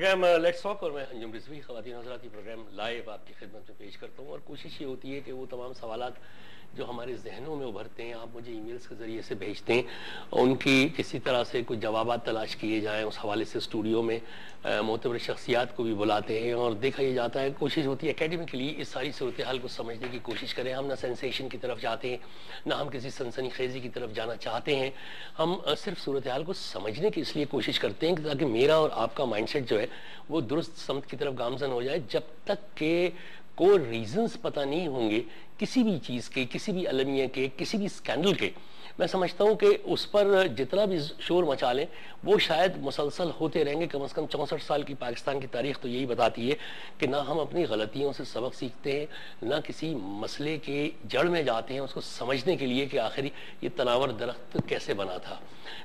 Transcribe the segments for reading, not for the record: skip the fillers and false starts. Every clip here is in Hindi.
प्रोग्राम लेट्स टॉक और मैं अंजुम रिजवी ख़वातीन हज़रात प्रोग्राम लाइव आपकी खिदमत में पेश करता हूँ और कोशिश ये होती है कि वो तमाम सवालात जो हमारे जहनों में उभरते हैं आप मुझे ईमेल्स के ज़रिए से भेजते हैं उनकी किसी तरह से कुछ जवाबात तलाश किए जाएँ। उस हवाले से स्टूडियो में मोतबर शख्सियात को भी बुलाते हैं और देखा ये जाता है, कोशिश होती है एकेडमिकली इस सारी सूरत हाल को समझने की कोशिश करें। हम ना सेंसेशन की तरफ जाते हैं, ना हम किसी सनसनी खेजी की तरफ जाना चाहते हैं। हम सिर्फ सूरत हाल को समझने की इसलिए कोशिश करते हैं कि ताकि मेरा और आपका माइंडसेट जो है वो दुरुस्त समत की तरफ गामजन हो जाए। जब तक के को रीजंस पता नहीं होंगे किसी भी चीज़ के, किसी भी अलमिया के, किसी भी स्कैंडल के, मैं समझता हूँ कि उस पर जितना भी शोर मचा लें वो शायद मुसलसल होते रहेंगे। कम से कम 64 साल की पाकिस्तान की तारीख तो यही बताती है कि ना हम अपनी गलतियों से सबक सीखते हैं, ना किसी मसले के जड़ में जाते हैं उसको समझने के लिए कि आखिर ये तनावर दरख्त कैसे बना था।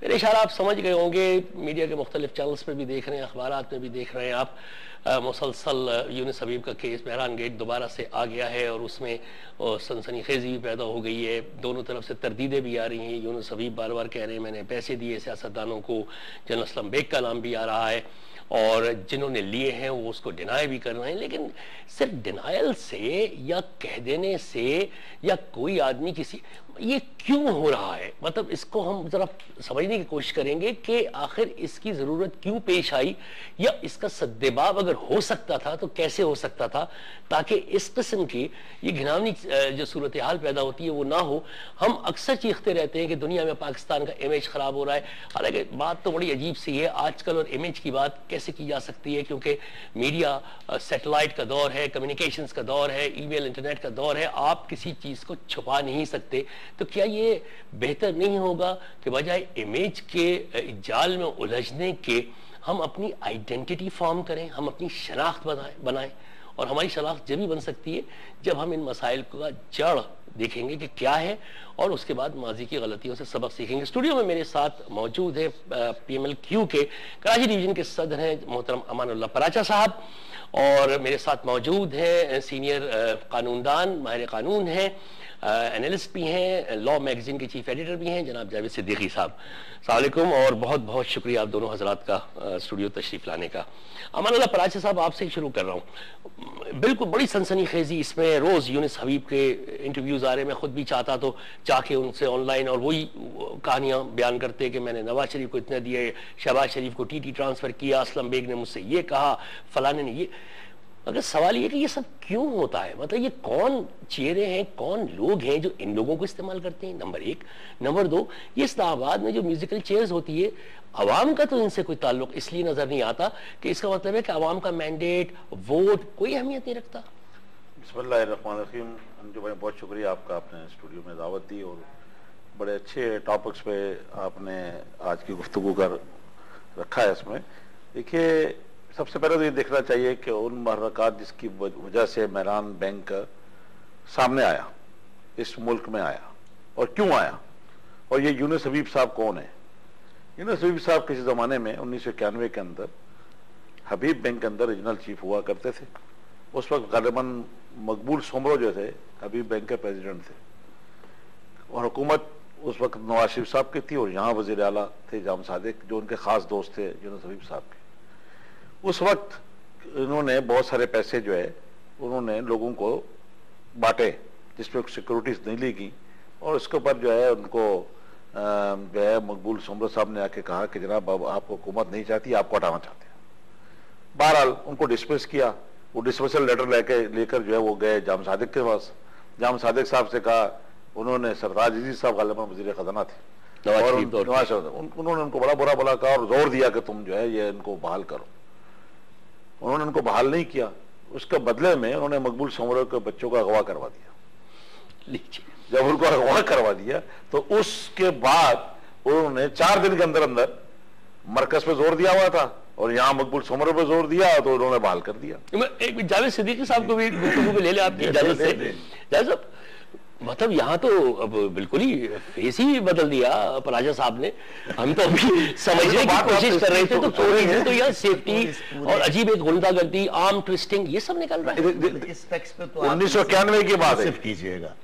मेरे इशारा आप समझ गए होंगे, मीडिया के मुख्तलिफ चैनल्स पर भी देख रहे हैं, अखबारात में भी देख रहे हैं आप। मुसलसल यूनुस हबीब का केस बहरान गेट दोबारा से आ गया है और उसमें सनसनी खेजी भी पैदा हो गई है। दोनों तरफ से तरदीदें भी आ रही हैं। यूनुस हबीब बार बार कह रहे हैं मैंने पैसे दिए सियासतदानों को, जनरल असलम बेग का नाम भी आ रहा है और जिन्होंने लिए हैं वो उसको डिनाई भी कर रहे हैं। लेकिन सिर्फ डिनायल से या कह देने से या कोई आदमी किसी, ये क्यों हो रहा है, मतलब इसको हम जरा समझने की कोशिश करेंगे कि आखिर इसकी ज़रूरत क्यों पेश आई या इसका सद्देबाब अगर हो सकता था तो कैसे हो सकता था ताकि इस किस्म की ये घिनौनी जो सूरत हाल पैदा होती है वो ना हो। हम अक्सर चीखते रहते हैं कि दुनिया में पाकिस्तान का इमेज ख़राब हो रहा है। हालांकि बात तो बड़ी अजीब सी है आजकल, और इमेज की बात कैसे की जा सकती है क्योंकि मीडिया सैटेलाइट का दौर है, कम्युनिकेशंस का दौर है, ईमेल इंटरनेट का दौर है, आप किसी चीज़ को छुपा नहीं सकते। तो क्या ये बेहतर नहीं होगा कि बजाय इमेज के जाल में उलझने के हम अपनी आइडेंटिटी फॉर्म करें, हम अपनी शनाख्त बनाएं। और हमारी शनाख्त जब भी बन सकती है जब हम इन मसाइल का जड़ देखेंगे कि क्या है और उसके बाद माजी की गलतियों से सबक सीखेंगे। स्टूडियो में मेरे साथ मौजूद है PMLQ के कराची डिवीजन के सदर हैं मोहतरम अमानुल्लाह पराचा साहब, और मेरे साथ मौजूद हैं सीनियर कानूनदान, माहिर कानून हैं, एनालिस्ट भी हैं, लॉ मैगजीन के चीफ एडिटर भी हैं जनाब जावेद सिद्दीकी साहब। अस्सलाम वालेकुम और बहुत बहुत शुक्रिया आप दोनों हजरात का स्टूडियो तशरीफ लाने का। अमानुल्लाह पराचा साहब आपसे ही शुरू कर रहा हूँ। बिल्कुल बड़ी सनसनी खेजी इसमें रोज़ यूनुस हबीब के इंटरव्यूज़ आ रहे हैं। मैं खुद भी चाहता तो जाके उनसे ऑनलाइन और वही कहानियाँ बयान करते कि मैंने नवाज शरीफ को इतने दिए, शहबाज शरीफ को TT ट्रांसफ़र किया, असलम बेग ने मुझसे ये कहा, फलाने ने ये। मगर सवाल ये कि ये सब क्यों होता है, मतलब ये कौन चेहरे हैं, कौन लोग हैं जो इन लोगों को इस्तेमाल करते हैं, नंबर एक। नंबर दो, ये इस्लामाबाद में जो म्यूजिकल चेयर्स होती है अवाम का तो इनसे कोई ताल्लुक इसलिए नजर नहीं आता कि इसका मतलब है कि अवाम का मैंडेट, वोट कोई अहमियत नहीं रखता। बिस्मिल्लाहिर्रहमानिर्रहीम। अंजू भाई बहुत शुक्रिया आपका, आपने स्टूडियो में दावत दी और बड़े अच्छे टॉपिक्स पे आपने आज की गुफ्तगू कर रखा है। इसमें देखिए सबसे पहले तो ये देखना चाहिए कि उन महरक़ात जिसकी वजह से मेहरान बैंक सामने आया, इस मुल्क में आया और क्यों आया, और ये यूनुस हबीब साहब कौन है। यूनुस हबीब साहब किसी ज़माने में 1991 के अंदर हबीब बैंक के अंदर रीजनल चीफ हुआ करते थे। उस वक्त गालिबन मकबूल सोमरो जो थे हबीब बैंक के प्रेसिडेंट थे और हुकूमत उस वक्त नवाज शरीफ साहब की थी और यहाँ वज़ीर आला थे जाम सादिक जो उनके ख़ास दोस्त थे यूनुस हबीब साहब के। उस वक्त इन्होंने बहुत सारे पैसे जो है उन्होंने लोगों को बांटे जिसमें सिक्योरिटीज नहीं ली गई और इसके ऊपर जो है उनको जो है मकबूल सोमरो साहब ने आके कहा कि जनाब अब आपको हुकूमत नहीं चाहती, आपको हटाना चाहते हैं। बहरहाल उनको डिसमिस किया। वो डिसमिसल लेटर लेकर जो है वो गए जाम सादिक के पास। जाम सादिक साहब से कहा, उन्होंने सरताज अजीज साहब गालिबा वज़ीर ख़जाना थे और उन्होंने उनको बड़ा बुरा भला कहा और जोर दिया कि तुम जो है ये इनको बहाल करो। उन्होंने उनको बहाल नहीं किया, उसके बदले में उन्होंने मकबूल सोमरो के बच्चों को अगवा करवा दिया। जब उनको अगवा करवा दिया तो उसके बाद उन्होंने 4 दिन के अंदर अंदर मरकज पे जोर दिया हुआ था और यहाँ मकबूल सोमरो पे जोर दिया तो उन्होंने बहाल कर दिया। एक जावेद सिद्दीकी साहब को भी गुफ्तगू में ले ले आपकी इजाजत से। जावेद साहब मतलब यहाँ तो अब बिल्कुल ही फेस ही बदल दिया पराजा साहब ने। हम तो अभी समझने की कोशिश कर रहे थे तो तो यार सेफ्टी और अजीब एक गुंडागर्दी, आर्म ट्विस्टिंग, ये सब निकल रहा है। इस टेक्स्ट पे तो 1991 की बात है। कीजिएगा,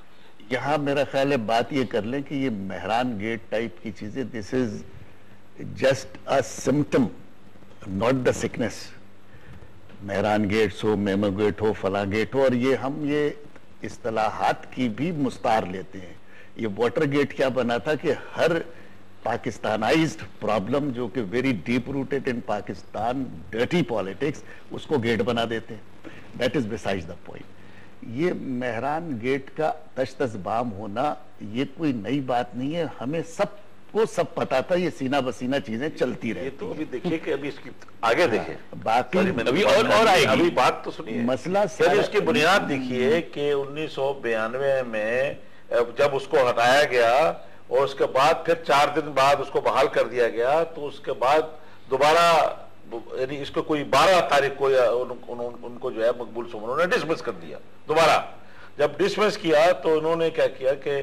यहाँ मेरा ख्याल है बात ये कर लें कि ये मेहरान गेट टाइप की चीजें, this is just a symptom not the sickness. Mehran gates हो, मेमो गेट हो, फला गेट हो, और ये इस्तिलाहात की भी मुस्तार लेते हैं। ये वाटर गेट क्या बना था कि हर पाकिस्तानाइज्ड प्रॉब्लम जो कि very deep rooted in Pakistan dirty politics, उसको गेट बना देते हैं। That is besides the point. ये मेहरान गेट का तश्तज़बाम होना ये कोई नई बात नहीं है, हमें सबको सब पता था, ये सीना बसीना चीजें चलती रही। ये तो अभी देखिए कि अभी इसकी आगे देखिए, बाकी अभी और आएगी। अभी बात तो सुनिए, मसला इसकी बुनियाद देखिए कि 1992 में जब उसको हटाया गया और उसके बाद फिर 4 दिन बाद उसको बहाल कर दिया गया, तो उसके बाद दोबारा यानी इसको कोई 12 तारीख को उनको जो है मकबूल सुमन ने डिसमिस कर दिया। दोबारा जब डिसमिस किया तो उन्होंने क्या किया कि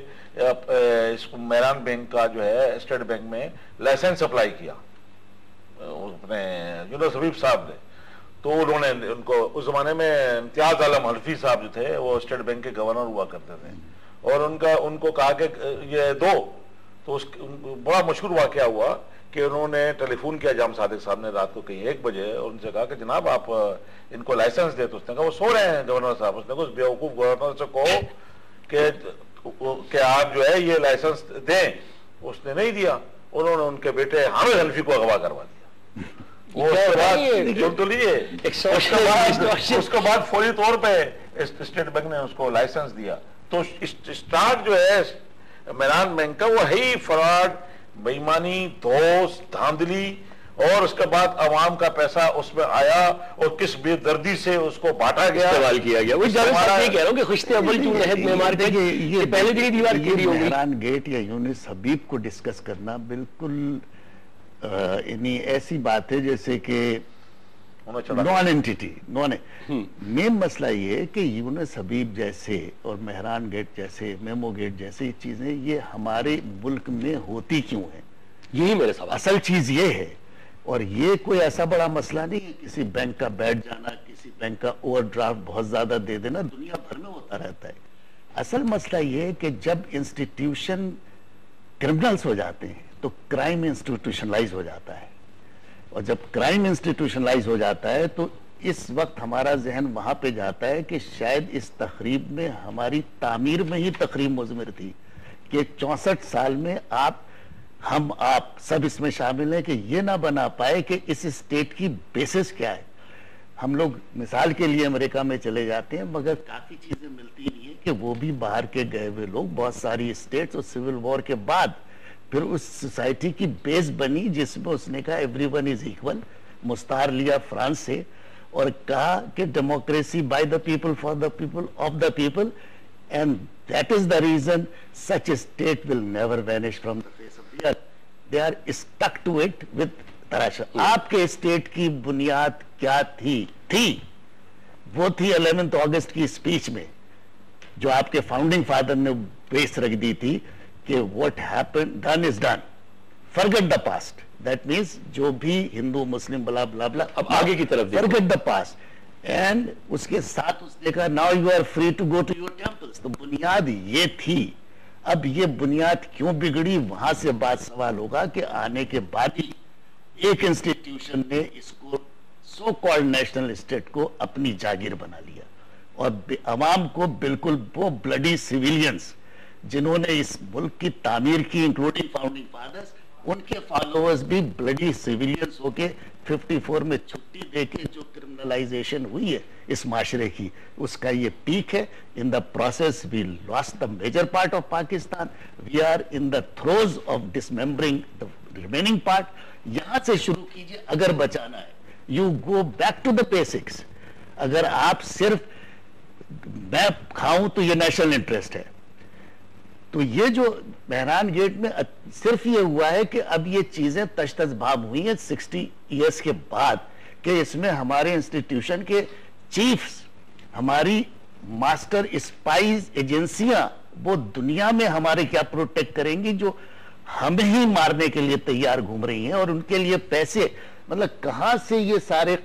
इसको मेहरान बैंक का जो है स्टेट बैंक में लाइसेंस अप्लाई किया अपने यूनुस हबीब साहब ने। तो उन्होंने उनको उस जमाने में इम्तियाज आलम हल्फी साहब जो थे वो स्टेट बैंक के गवर्नर हुआ करते थे, और उनको कहा कि ये दो। तो बड़ा मशहूर वाकया हुआ कि उन्होंने टेलीफोन किया जाम सादिक साहब ने रात को कहीं 1 बजे, और उनसे कहा कि जनाब आप इनको लाइसेंस दे। तो उसने कहा वो सो रहे हैं गवर्नर साहब। उसने कहा उस बेवकूफ गवर्नर से कहो कि आप जो है ये लाइसेंस दें। उसने नहीं दिया, उन्होंने उनके बेटे हामिद हल्फी को अगवा करवा दिया। वो उसके बाद फौरी तौर पे स्टेट बैंक ने उसको लाइसेंस दिया। तो स्टार्ट जो है मेहरान बैंक का वो है ही फ्रॉड, बेईमानी, दोस्त, धांधली, और उसके बाद अवाम का पैसा उसमें आया और किस बेदर्दी से उसको बांटा गया, इस्तेमाल किया गया। वो कह रहा हूं कि खुश्ते अव्वल क्यों नहब में मार के ये पहले दिन ही दीवार गिरी होगी। मेहरान गेट या यूनुस हबीब को डिस्कस करना बिल्कुल ऐसी बात है जैसे कि नॉन एंटिटी मेन मसला ये है कि यूनुस हबीब जैसे और मेहरान गेट जैसे, मेमो गेट जैसे चीजें ये हमारे मुल्क में होती क्यों है, यही मेरे सवाल। असल चीज ये है। और ये कोई ऐसा बड़ा मसला नहीं है किसी बैंक का बैठ जाना, किसी बैंक का ओवरड्राफ्ट बहुत ज्यादा दे देना, दुनिया भर में होता रहता है। असल मसला ये है कि जब इंस्टीट्यूशन क्रिमिनल्स हो जाते हैं तो क्राइम इंस्टीट्यूशनलाइज हो जाता है, और जब क्राइम इंस्टीट्यूशनलाइज हो जाता है तो इस वक्त हमारा जहन वहां पे जाता है कि शायद इस तकरीब में हमारी तामीर में ही तकरीब मुज़मिर थी कि 64 साल में आप सब इसमें शामिल हैं कि ये ना बना पाए कि इस स्टेट की बेसिस क्या है। हम लोग मिसाल के लिए अमेरिका में चले जाते हैं, मगर काफी चीजें मिलती नहीं है कि वो भी बाहर के गए हुए लोग, बहुत सारी स्टेट्स और सिविल वॉर के बाद फिर उस सोसाइटी की बेस बनी जिसमें उसने कहा एवरीवन इज इक्वल, मुस्तार लिया फ्रांस से और कहा कि democracy by the people for the people of the people, and that is the reason such state will never vanish from the face of the earth, they are stuck to it with तराशा। आपके स्टेट की बुनियाद क्या थी वो थी 11 अगस्त की स्पीच में जो आपके फाउंडिंग फादर ने बेस रख दी थी कि what happened done is done, forget the past. That means जो भी हिंदू मुस्लिम ब्ला ब्ला ब्ला, अब आगे की तरफ फॉरगेट द पास्ट। एंड उसके साथ उसने कहा now you are free to go to your temples. तो बुनियाद ये थी। अब ये बुनियाद क्यों बिगड़ी, वहां से बात सवाल होगा कि आने के बाद ही एक इंस्टीट्यूशन ने इसको सो कॉल्ड नेशनल स्टेट को अपनी जागीर बना लिया, और अवाम को बिल्कुल वो ब्लडी सिविलियंस जिन्होंने इस मुल्क की तामीर की, इंक्लूडिंग फाउंडिंग फादर्स, उनके फॉलोअर्स भी ब्लडी सिविलियंस होके 54 में छुट्टी देके जो क्रिमिनलाइजेशन हुई है इस माशरे की, उसका ये पीक है। In the process we lost the major part of Pakistan, we are in the throes of dismembering the remaining part. यहां से शुरू कीजिए अगर बचाना है, you go back to the basics. अगर आप सिर्फ मैं खाऊं तो ये नेशनल इंटरेस्ट है, तो ये जो मेहरान गेट में सिर्फ ये हुआ है कि अब ये चीजें तश्तज़बाब हुई हैं 60 इयर्स के बाद कि इसमें हमारे इंस्टीट्यूशन के चीफ्स, हमारी मास्टर स्पाइज एजेंसियां वो दुनिया में हमारे क्या प्रोटेक्ट करेंगी जो हमें ही मारने के लिए तैयार घूम रही हैं, और उनके लिए पैसे, मतलब कहां से ये सारे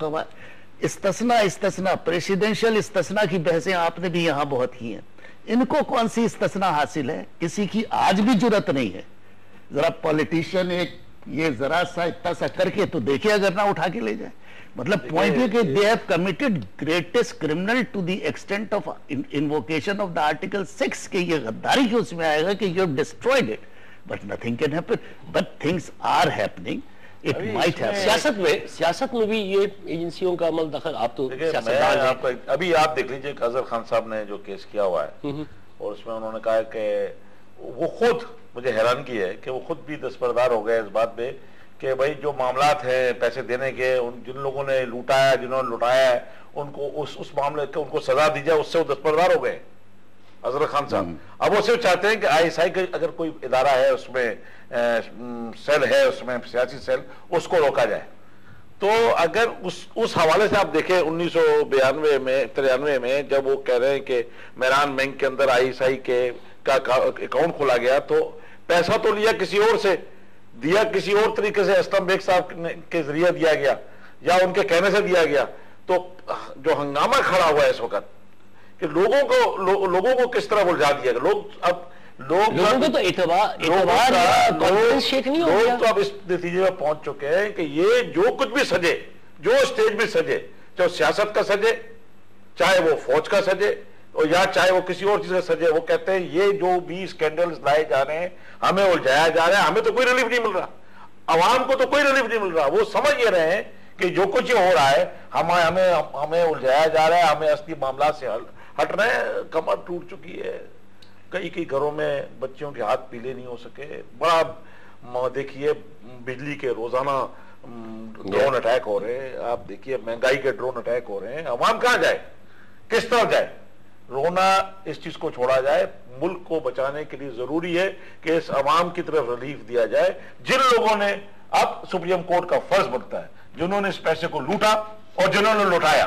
इस्तना प्रेसिडेंशियल इस्तना की बहसें आपने भी यहां बहुत की हैं। इनको कौन सी इस्तना हासिल है, किसी की आज भी जुर्रत नहीं है। जरा पॉलिटिशियन एक ये जरा सा इतना सा करके तो देखिए अगर ना उठा के ले जाए। मतलब पॉइंट है कि they have committed greatest criminal to the extent of invocation of the article 6 के ये गद्दारी के उसमें आएगा कि you have destroyed it, but nothing can happen, but things are happening, it might have. सियासत में भी ये एजेंसियों का अमल दखल, आप तो सियासतदान हैं। अभी आप देख लीजिए अजहर खान साहब ने जो केस किया हुआ है और उसमें उन्होंने कहा कि वो खुद, मुझे हैरान की है कि वो खुद भी दस्तबरदार हो गए इस बात पे कि भाई जो मामलात हैं पैसे देने के, उन जिन लोगों ने लूटा है, जिन्होंने लुटाया है, उनको उस मामले के उनको सजा दी जाए, उससे वो दस्तबरदार हो गए अजहर खान साहब। अब वो सिर्फ चाहते हैं कि ISI का अगर कोई इदारा है उसमें सेल है, उसमें सियासी सेल, उसको रोका जाए। तो अगर उस हवाले से आप देखें 1992 में 93 में जब वो कह रहे हैं कि मेरान बैंक के अंदर ISI के का अकाउंट खोला गया, तो पैसा तो लिया किसी और से, दिया किसी और तरीके से, असलम बेग साहब के जरिए दिया गया या उनके कहने से दिया गया। तो जो हंगामा खड़ा हुआ है इस वक्त कि लोगों को किस तरह उलझा दिया गया, लोगों को तो इतबार लोग तो अब इस नतीजे में पहुंच चुके हैं कि ये जो कुछ भी सजे, जो स्टेज में सजे, चाहे सियासत का सजे, चाहे वो फौज का सजे और या चाहे वो किसी और चीज का सजे, वो कहते हैं ये जो भी स्कैंडल्स लाए जा रहे हैं, हमें उलझाया जा रहा है, हमें तो कोई रिलीफ नहीं मिल रहा, अवाम को तो कोई रिलीफ नहीं मिल रहा। वो समझ ये रहे हैं कि जो कुछ ये हो रहा है हमें उलझाया जा रहा है, हमें असली मामला से हट रहे हैं। कमर टूट चुकी है, कई घरों में बच्चियों के हाथ पीले नहीं हो सके, बड़ा देखिए बिजली के रोजाना ड्रोन अटैक हो रहे हैं, आप देखिए महंगाई के ड्रोन अटैक हो रहे हैं। अवाम कहां जाए, किस तरह जाए? रोना इस चीज को छोड़ा जाए, मुल्क को बचाने के लिए जरूरी है कि इस अवाम की तरफ रिलीफ दिया जाए। जिन लोगों ने, अब सुप्रीम कोर्ट का फर्ज बनता है, जिन्होंने इस पैसे को लूटा और जिन्होंने लुटाया,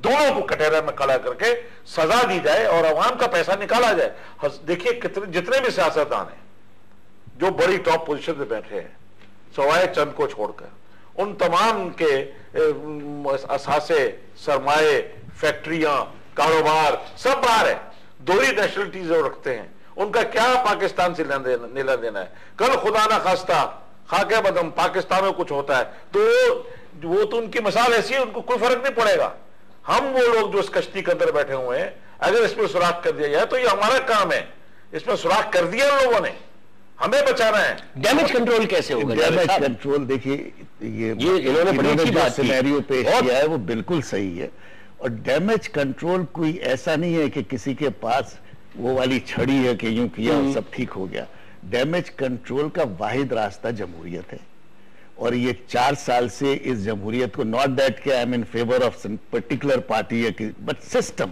दोनों को कटहरे में खड़ा करके सजा दी जाए और अवाम का पैसा निकाला जाए। देखिए जितने भी सियासतदान हैं जो बड़ी टॉप पोजीशन पे बैठे हैं, सवाए चंद को छोड़कर, उन तमाम के असासे, सरमाए, फैक्ट्रियां, कारोबार सब बाहर है, दोहरी नेशनलिटी जो रखते हैं, उनका क्या पाकिस्तान से लेना देना है? कल खुदा ना खास्ता खाके बदम पाकिस्तान में कुछ होता है तो वो तो उनकी मिसाल ऐसी है, उनको कोई फर्क नहीं पड़ेगा। हम वो लोग जो इस कश्ती के अंदर बैठे हुए हैं, अगर इसमें सुराख कर दिया जाए तो ये हमारा काम है, इसमें सुराख कर दिया उन लोगों ने, हमें बचाना है। डैमेज कंट्रोल कैसे होगा? डैमेज कंट्रोल देखिए ये इन्होंने जो सिनेरियो पेश किया है वो बिल्कुल सही है। और डैमेज कंट्रोल कोई ऐसा नहीं है कि किसी के पास वो वाली छड़ी है कि यूं किया और सब ठीक हो गया। डैमेज कंट्रोल का वाहिद रास्ता जमहूरियत है और ये 4 साल से इस जमहूरियत को, नॉट दैट कि I am in favour of some particular party, but system,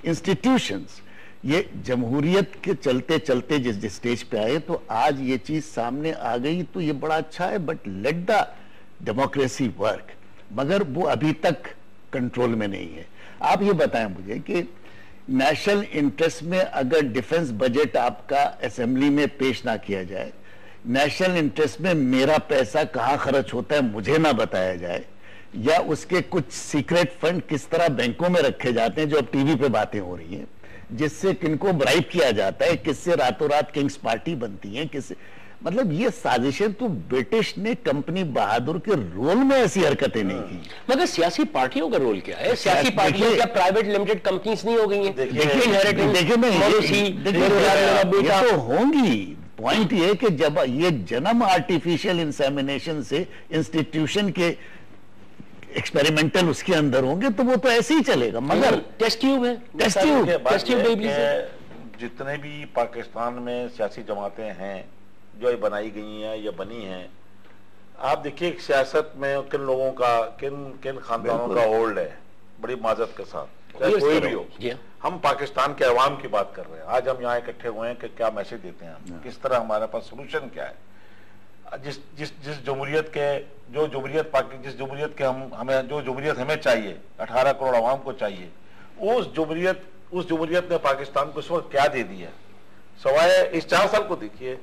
institutions, ये जमहूरियत के चलते चलते जिस स्टेज पे आए तो आज ये चीज सामने आ गई तो ये बड़ा अच्छा है। But let the democracy work, मगर वो अभी तक कंट्रोल में नहीं है। आप ये बताएं मुझे कि नेशनल इंटरेस्ट में अगर डिफेंस बजट आपका असेंबली में पेश ना किया जाए, नेशनल इंटरेस्ट में मेरा पैसा कहां खर्च होता है मुझे ना बताया जाए, या उसके कुछ सीक्रेट फंड किस तरह बैंकों में रखे जाते हैं जो अब टीवी पे बातें हो रही हैं, जिससे किनको ब्राइब किया जाता है, किससे रातों रात किंग्स पार्टी बनती है, किससे, मतलब ये साजिशें तो ब्रिटिश ने कंपनी बहादुर के रोल में ऐसी हरकतें नहीं की। मगर सियासी पार्टियों का रोल क्या है? सियासी पार्टियां क्या प्राइवेट लिमिटेड कंपनीज नहीं हो गई हैं? देखिए तो होंगी। पॉइंट ये कि जब ये जन्म आर्टिफिशियल इंसेमिनेशन से इंस्टीट्यूशन के एक्सपेरिमेंटल उसके अंदर होंगे तो वो तो ऐसे ही चलेगा। मगर टेस्ट ट्यूब है, टेस्ट ट्यूब जितने भी पाकिस्तान में सियासी जमातें हैं जो बनाई गई हैं या बनी हैं, आप देखिए सियासत में किन लोगों का, किन खानदानों का होल्ड है, बड़ी माजत के साथ, चाहे कोई भी हो। हम पाकिस्तान के अवाम की बात कर रहे हैं, आज हम यहाँ इकट्ठे हुए हैं कि क्या मैसेज देते हैं हम, किस तरह हमारे पास सोल्यूशन क्या है। जिस जमहूरियत के जिस जमहूरियत के हमें जो जमहूरियत हमें चाहिए, 18 करोड़ अवाम को चाहिए, उस जमहूरियत ने पाकिस्तान को इस वक्त क्या दे दिया? सवाए इस 4 साल को देखिए,